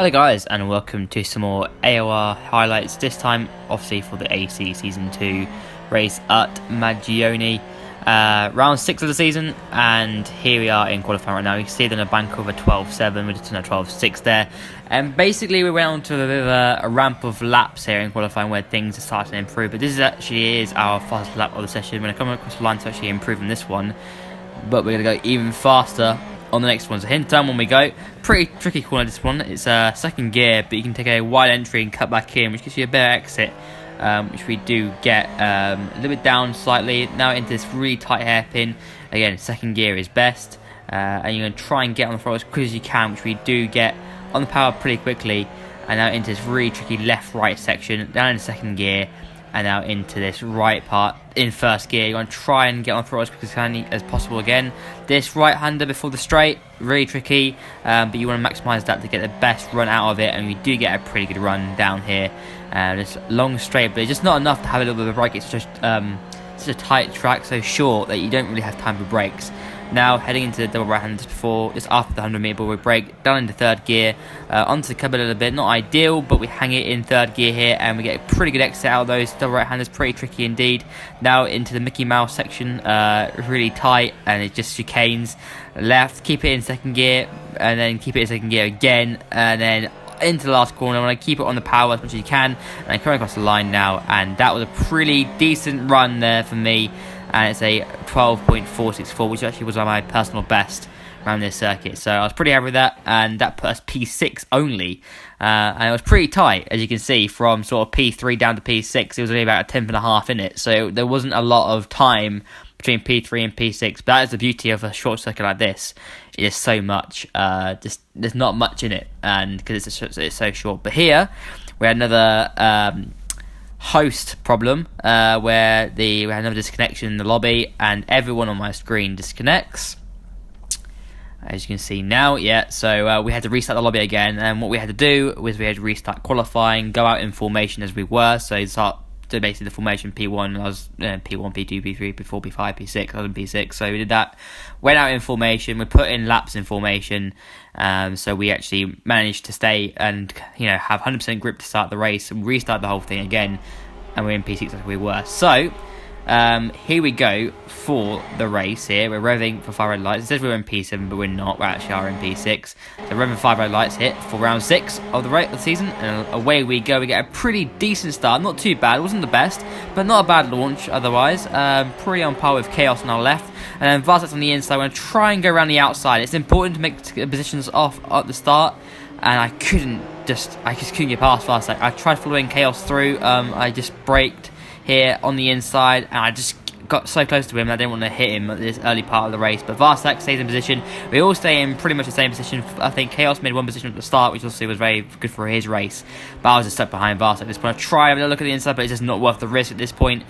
Hello guys, and welcome to some more AOR highlights, this time obviously for the AC Season 2 race at Magione. Round 6 of the season, and here we are in qualifying right now. You can see they're in a bank over 12.7, we're just in a 12.6 there. And basically we went on to a bit of a ramp of laps here in qualifying where things are starting to improve. But this is our fastest lap of the session. We're going to come across the line to actually improve on this one, but we're going to go even faster on the next one. So hint turn when we go. Pretty tricky corner this one. It's a second gear, but you can take a wide entry and cut back in, which gives you a better exit, which we do get a little bit down slightly. Now into this really tight hairpin. Again, second gear is best, and you're going to try and get on the throttle as quick as you can, which we do get on the power pretty quickly. And now into this really tricky left-right section, down in second gear, and now into this right part in first gear. You're going to try and get on the throttle as quick as possible again. This right-hander before the straight, really tricky, but you want to maximise that to get the best run out of it, and we do get a pretty good run down here. This long straight, but it's just not enough to have a little bit of a break. It's just such a tight track, so short that you don't really have time for brakes. Now heading into the double right-hander just after the 100-metre ball, we brake down into third gear, onto the cupboard a little bit. Not ideal, but we hang it in third gear here, and we get a pretty good exit out of those double right-handers. Pretty tricky indeed. Now into the Mickey Mouse section, really tight, and it just chicanes left. Keep it in second gear, and then keep it in second gear again, and then into the last corner. I want to keep it on the power as much as you can, and coming across the line now, and that was a pretty decent run there for me. And it's a 12.464, which actually was my personal best around this circuit. So I was pretty happy with that, and that put us P6 only. And it was pretty tight, as you can see, from sort of P3 down to P6. It was only about a tenth and a half in it. So there wasn't a lot of time between P3 and P6. But that is the beauty of a short circuit like this. It is so much, there's not much in it, and because it's so short. But here, we had another host problem where we had another disconnection in the lobby, and everyone on my screen disconnects, as you can see now. So we had to restart the lobby again, and what we had to do was we had to restart qualifying, go out in formation as we were. So basically the formation P1, I was P1, P2, P3, P4, P5, P6, I was in P6, so we did that, went out in formation, we put in laps in formation, so we actually managed to stay and have 100% grip to start the race, and restart the whole thing again, and we're in P6 like we were. So here we go for the race here. We're revving for 5 red lights. It says we're in P7, but we're not. We actually are in P6. So revving 5 red lights here for round 6 of the season, and away we go. We get a pretty decent start. Not too bad. It wasn't the best, but not a bad launch otherwise. Pretty on par with Chaos on our left. And then Varsak's on the inside. We're going to try and go around the outside. It's important to make positions off at the start, and I just couldn't get past Varsak. I tried following Chaos through. I just braked here on the inside, and I just got so close to him that I didn't want to hit him at this early part of the race. But Varsak stays in position. We all stay in pretty much the same position. I think Chaos made one position at the start, which also was very good for his race, but I was just stuck behind Varsak at this point. I tried to look at the inside, but it's just not worth the risk at this point,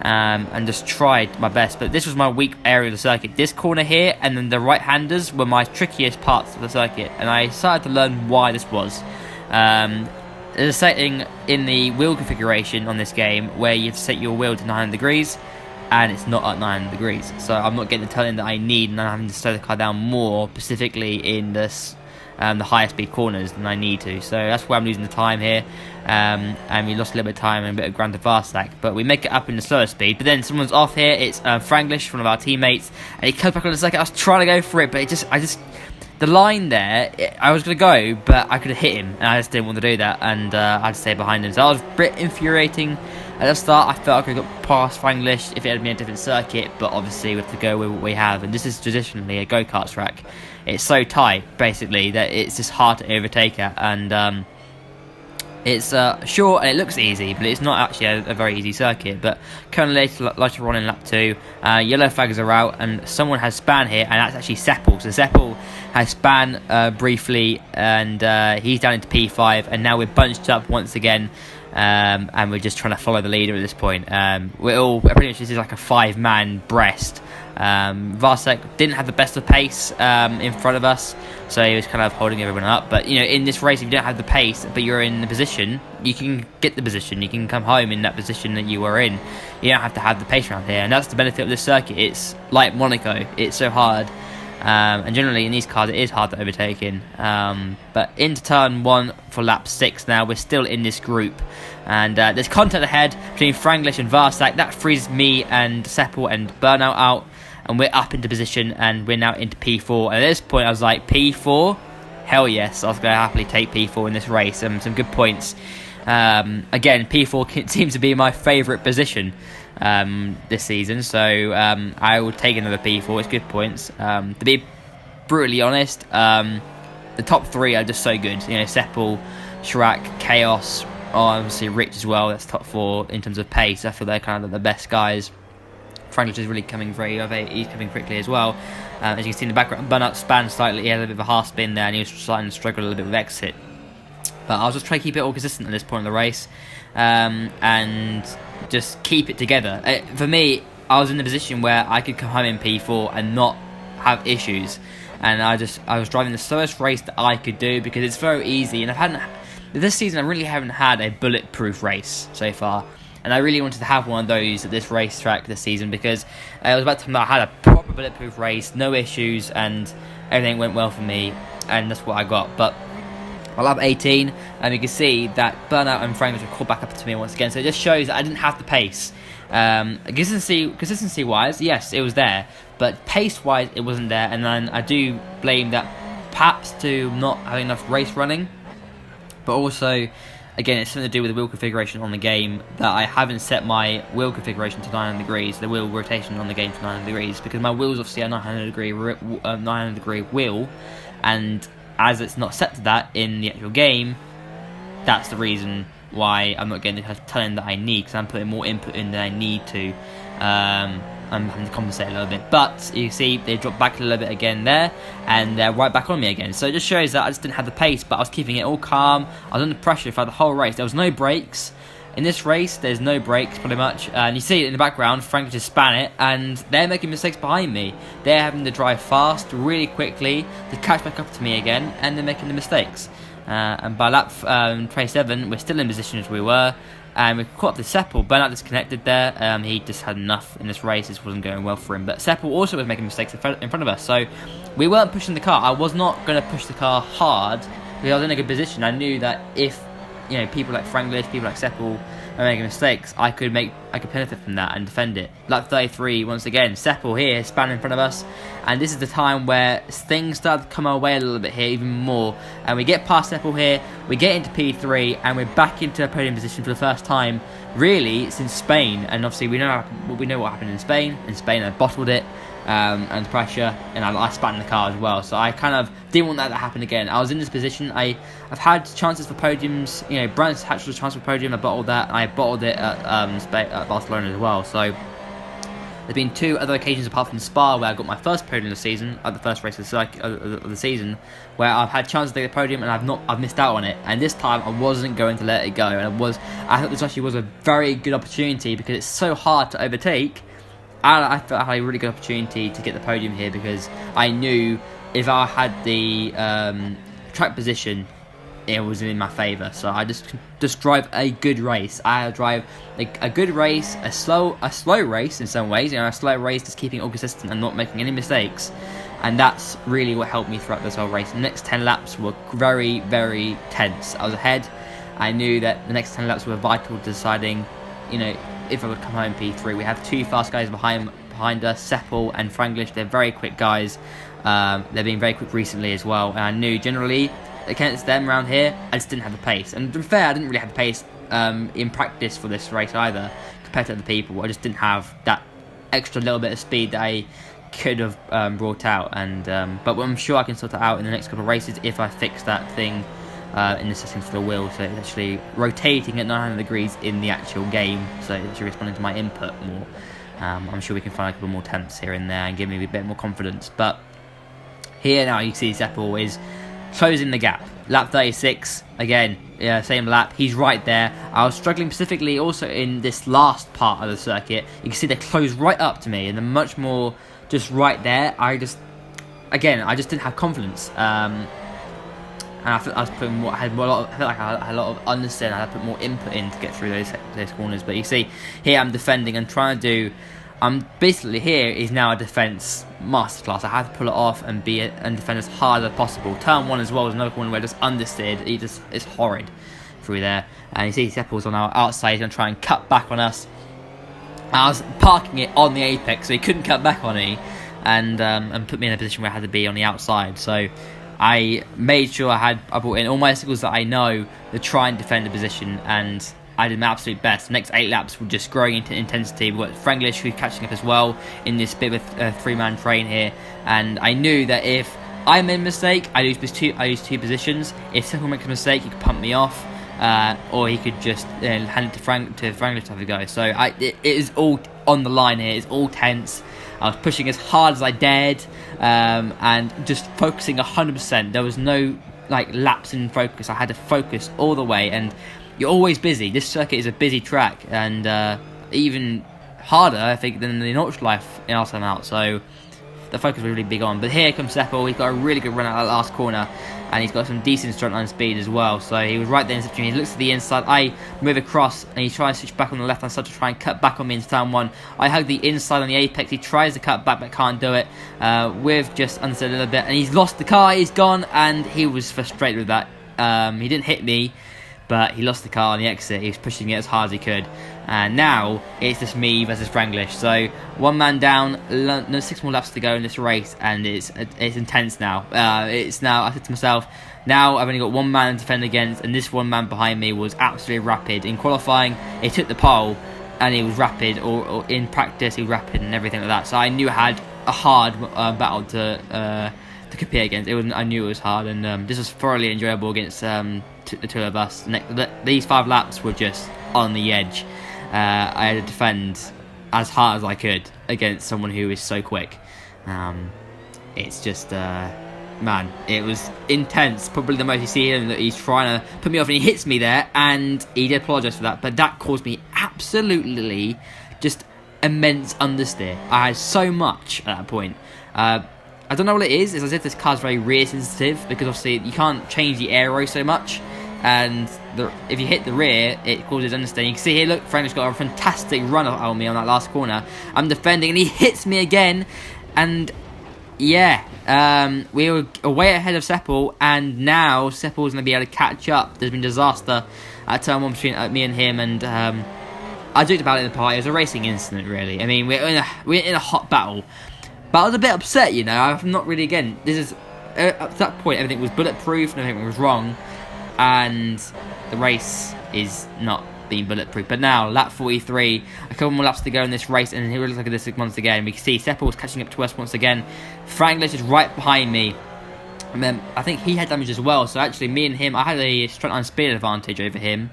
and just tried my best. But this was my weak area of the circuit. This corner here and then the right-handers were my trickiest parts of the circuit, and I started to learn why this was. There's a setting in the wheel configuration on this game where you have to set your wheel to 900 degrees, and it's not at 900 degrees. So I'm not getting the turn that I need, and I'm having to slow the car down more, specifically in this the higher speed corners than I need to. So that's why I'm losing the time here, and we lost a little bit of time and a bit of ground to Varsak, but we make it up in the slower speed. But then someone's off here. It's Franglish, one of our teammates, and he comes back on the second. I was trying to go for it, but the line there, I was going to go, but I could have hit him, and I just didn't want to do that, and I had to stay behind him. So that was a bit infuriating at the start. I felt I could have got past Franglish if it had been a different circuit, but obviously we have to go with what we have, and this is traditionally a go-kart track. It's so tight, basically, that it's just hard to overtake it, and it's short and it looks easy, but it's not actually a very easy circuit. But currently later on in lap 2, yellow flags are out, and someone has span here, and that's actually Seppel. So Seppel has span briefly, and he's down into P5, and now we're bunched up once again, and we're just trying to follow the leader at this point. We're all pretty much, this is like a 5-man breast. Varsak didn't have the best of pace in front of us, so he was kind of holding everyone up. But in this race, if you don't have the pace but you're in the position, you can get the position, you can come home in that position that you were in. You don't have to have the pace around here, and that's the benefit of this circuit. It's like Monaco, it's so hard And generally in these cars it is hard to overtake in. But into turn 1 for lap 6 now, we're still in this group. And there's contact ahead between Franglish and Varsak. That frees me and Seppel and Burnout out. And we're up into position, and we're now into P4. And at this point I was like, P4? Hell yes, I was going to happily take P4 in this race. Some good points. Again, P4 seems to be my favourite position this season, so I will take another P4. It's good points. To be brutally honest, the top 3 are just so good. You know, Seppel, Shrek, Chaos, obviously Rich as well. That's top 4 in terms of pace. I feel they're kind of the best guys. Franglish is really coming he's coming quickly as well. As you can see in the background, Burnout spanned slightly. He had a bit of a half spin there, and he was starting to struggle a little bit with exit. But I was just trying to keep it all consistent at this point in the race, and just keep it together. For me, I was in the position where I could come home in P4 and not have issues. And I was driving the slowest race that I could do, because it's very easy. And this season I really haven't had a bulletproof race so far. And I really wanted to have one of those at this racetrack this season, because it was about time that I had a proper bulletproof race, no issues, and everything went well for me, and that's what I got. But I lap 18, and you can see that Burnout and Franglish have caught back up to me once again. So it just shows that I didn't have the pace. Consistency-wise, yes, it was there, but pace-wise, it wasn't there. And then I do blame that perhaps to not having enough race running, but also, again, it's something to do with the wheel configuration on the game, that I haven't set my wheel configuration to 900 degrees, the wheel rotation on the game to 900 degrees, because my wheels obviously are 900 degree wheel, and as it's not set to that in the actual game, that's the reason why I'm not getting the turn that I need, because I'm putting more input in than I need to. I'm having to compensate a little bit, but you see they dropped back a little bit again there, and they're right back on me again. So it just shows that I just didn't have the pace, but I was keeping it all calm. I was under pressure throughout the whole race. There was no brakes in this race. There's no brakes pretty much, and you see it in the background. Frank just span it, and they're making mistakes behind me. They're having to drive fast, really quickly to catch back up to me again, and they're making the mistakes. And by lap 27, we're still in position as we were. And we caught up to Seppel. Burnout disconnected there. He just had enough in this race. This wasn't going well for him. But Seppel also was making mistakes in front of us. So we weren't pushing the car. I was not going to push the car hard, because I was in a good position. I knew that if people like Franglish, people like Seppel are making mistakes, I could benefit from that and defend it. Lap 33, once again, Seppel here, span in front of us. And this is the time where things start to come our way a little bit here, even more. And we get past Seppel here, we get into P3, and we're back into a podium position for the first time, really, since Spain. And obviously we know what happened in Spain. In Spain, I bottled it, and pressure, and I spat in the car as well. So I kind of didn't want that to happen again. I was in this position. I've had chances for podiums. Brandon's had a chance for podium. I bottled that. And I bottled it at Barcelona as well. So there's been 2 other occasions apart from Spa where I got my first podium of the season, at the first race of the season, where I've had chances to take the podium and I've missed out on it. And this time I wasn't going to let it go. And I thought this actually was a very good opportunity, because it's so hard to overtake. I felt I had a really good opportunity to get the podium here, because I knew if I had the track position, it was in my favour. So I just drive a good race. I drive a good race, a slow race in some ways. A slow race, just keeping it all consistent and not making any mistakes. And that's really what helped me throughout this whole race. The next 10 laps were very, very tense. I was ahead. I knew that the next 10 laps were vital to deciding, if I would come home P3. We have 2 fast guys behind us, Seppel and Franglish. They're very quick guys. They've been very quick recently as well. And I knew generally against them around here, I just didn't have the pace. And to be fair, I didn't really have the pace in practice for this race either, compared to other people. I just didn't have that extra little bit of speed that I could have brought out. And but I'm sure I can sort it out in the next couple of races if I fix that thing in the settings for the wheel, so it's actually rotating at 900 degrees in the actual game, so it's responding to my input more. I'm sure we can find a couple more tenths here and there and give me a bit more confidence. But here now you see Seppel is closing the gap. Lap 36, again, same lap, he's right there. I was struggling specifically also in this last part of the circuit. You can see they close right up to me, and they're much more just right there. I just didn't have confidence. And I felt I was putting more. I felt like I had a lot of understand. I had to put more input in to get through those corners. But you see, here I'm defending and trying to do basically here is now a defence masterclass. I had to pull it off and defend as hard as possible. Turn 1 as well was another one where I just understeered. It's horrid through there. And you see Seppel's on our outside. He's going to try and cut back on us. I was parking it on the apex, so he couldn't cut back on me, and put me in a position where I had to be on the outside. So I made sure I brought in all my signals that I know to try and defend the position, and I did my absolute best. The next 8 laps were just growing into intensity. We've got Franglish who's catching up as well in this bit of a 3-man train here, and I knew that if I made a mistake, I lose 2 positions. If Seppel makes a mistake, he could pump me off. Or he could just hand it to Franglish to have a go. So it is all on the line here. It's all tense. I was pushing as hard as I dared, and just focusing 100%. There was no lapse in focus. I had to focus all the way, and you're always busy. This circuit is a busy track, and even harder, I think, than the Notch Life in our time out. So the focus was really big on. But here comes Seppel. He's got a really good run out of that last corner, and he's got some decent straight line speed as well. So he was right there in the situation. He looks to the inside. I move across, and he tries to switch back on the left hand side to try and cut back on me into turn 1. I hug the inside on the apex. He tries to cut back, but can't do it. We've just understeered a little bit, and he's lost the car. He's gone, and he was frustrated with that. He didn't hit me, but he lost the car on the exit. He was pushing it as hard as he could. And now it's just me versus Franglish. So 1 man down, no 6 more laps to go in this race, and it's intense now. I said to myself, now I've only got 1 man to defend against, and this 1 man behind me was absolutely rapid. In qualifying, he took the pole, and he was rapid, or in practice he was rapid and everything like that. So I knew I had a hard battle to compete against. I knew it was hard, and this was thoroughly enjoyable against the 2 of us. These 5 laps were just on the edge. I had to defend as hard as I could against someone who is so quick. It's just, man, it was intense. Probably the most you see him, that he's trying to put me off, and he hits me there, and he did apologise for that, but that caused me absolutely just immense understeer. I had so much at that point. I don't know what it is. It's as if this car's very rear sensitive, because obviously you can't change the aero so much, and if you hit the rear, it causes understeer. You can see here, look, Frank's got a fantastic run on me on that last corner. I'm defending, and he hits me again, and yeah, we were way ahead of Seppel, and now Seppel's going to be able to catch up. There's been disaster at turn 1 between me and him, and I joked about it in the party. It was a racing incident, really. I mean, we're in a hot battle. But I was a bit upset, you know. I'm not really, again, this is, up to that point, everything was bulletproof and everything was wrong. And the race is not being bulletproof. But now, lap 43, a couple more laps to go in this race, and here we look at this once again. We can see Seppel was catching up to us once again. Franglish is right behind me. And then I think he had damage as well. So actually, me and him, I had a straight line speed advantage over him.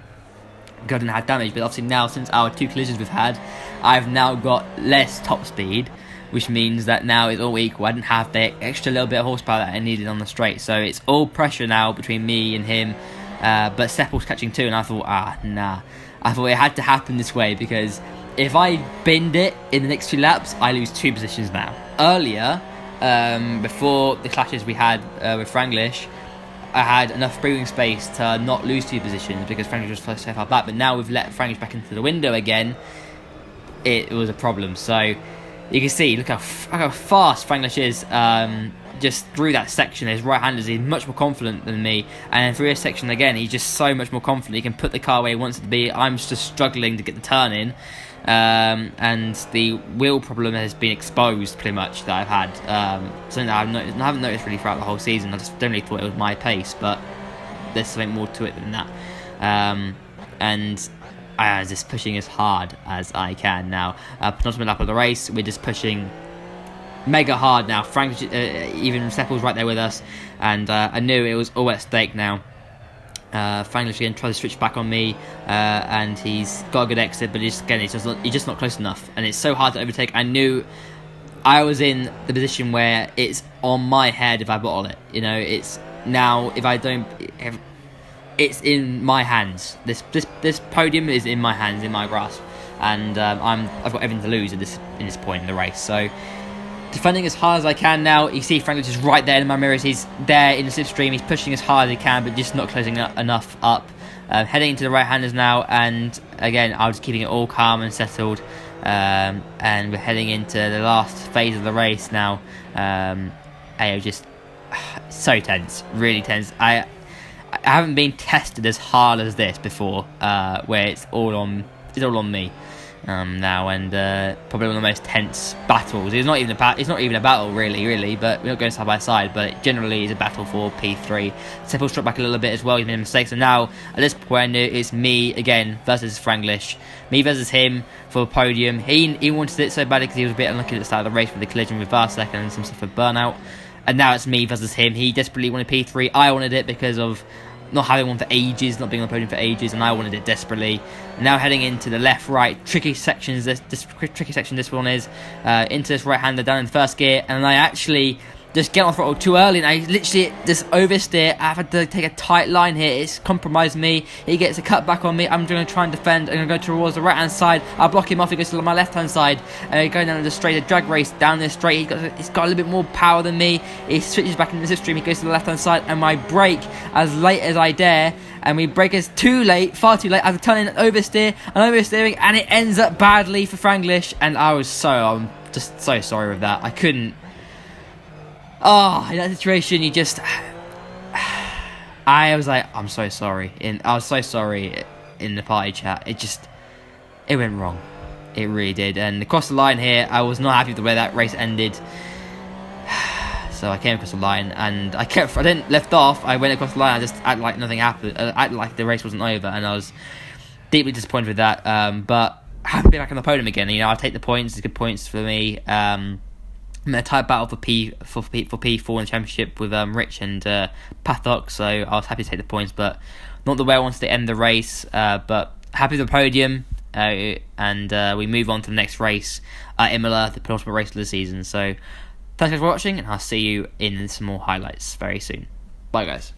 I didn't have damage, but obviously now, since our 2 collisions we've had, I've now got less top speed, which means that now it's all equal. I didn't have the extra little bit of horsepower that I needed on the straight, so it's all pressure now between me and him. But Seppel's catching too, and I thought, nah. I thought it had to happen this way, because if I binned it in the next 2 laps, I lose 2 positions now. Earlier, before the clashes we had with Franglish, I had enough breathing space to not lose 2 positions, because Franglish was so far back. But now we've let Franglish back into the window again, it was a problem. So you can see, look how fast Franglish is. Just through that section, his right-handers, he's much more confident than me, and through his section again, he's just so much more confident. He can put the car where he wants it to be. I'm just struggling to get the turn in, and the wheel problem has been exposed pretty much that I've had. Something that I haven't noticed really throughout the whole season. I just generally thought it was my pace, but there's something more to it than that. And I was just pushing as hard as I can now. Penultimate lap of the race, we're just pushing mega hard now. Frank, even Seppel's right there with us, and I knew it was all at stake now. Franglish again tries to switch back on me, and he's got a good exit, but he's just not close enough, and it's so hard to overtake. I knew I was in the position where it's on my head if I bottle it. You know, it's now if I don't, it's in my hands. This podium is in my hands, in my grasp, and I've got everything to lose in this point in the race. So defending as hard as I can now. You see Franglish is right there in my mirrors. He's there in the slipstream. He's pushing as hard as he can, but just not closing enough up. Heading into the right-handers now, and again, I was keeping it all calm and settled. and we're heading into the last phase of the race now. AO just so tense, really tense. I haven't been tested as hard as this before, where it's all on me now, and probably one of the most tense battles. It's not even a battle really, but we're not going side by side, but it generally is a battle for P3. Seppel's dropped back a little bit as well, he's made mistakes, and now at this point it's me again versus Franglish. Me versus him for the podium. He wanted it so badly because he was a bit unlucky at the start of the race with the collision with Varsek and some stuff with burnout. And now it's me versus him. He desperately wanted P3. I wanted it because of not having one for ages, not being on the podium for ages, and I wanted it desperately. And now heading into the left-right tricky sections. This tricky section this one is into this right-hander down in the first gear, and I actually just get on throttle too early, and I literally just oversteer. I've had to take a tight line here. It's compromised me. He gets a cut back on me. I'm going to try and defend. I'm going to go towards the right-hand side. I'll block him off. He goes to my left-hand side. Going down the straight, a drag race down this straight. He's got a little bit more power than me. He switches back into the slipstream. He goes to the left-hand side, and my brake as late as I dare. And we brake us too late, far too late. I have to turn in oversteer and oversteering, and it ends up badly for Franglish. And I'm just so sorry with that. I couldn't. Oh, in that situation, you just... I was like, I'm so sorry. I was so sorry in the party chat. It went wrong. It really did. And across the line here, I was not happy with the way that race ended. So I came across the line, and I didn't lift off. I went across the line. I just acted like nothing happened. Acted like the race wasn't over, and I was deeply disappointed with that. But happy to be back on the podium again. You know, I'll take the points. It's good points for me. I'm in a tight battle for P4 in the championship with Rich and Pathok, so I was happy to take the points, but not the way I wanted to end the race. But happy with the podium, and we move on to the next race at Imola, the penultimate race of the season. So thanks guys for watching, and I'll see you in some more highlights very soon. Bye guys.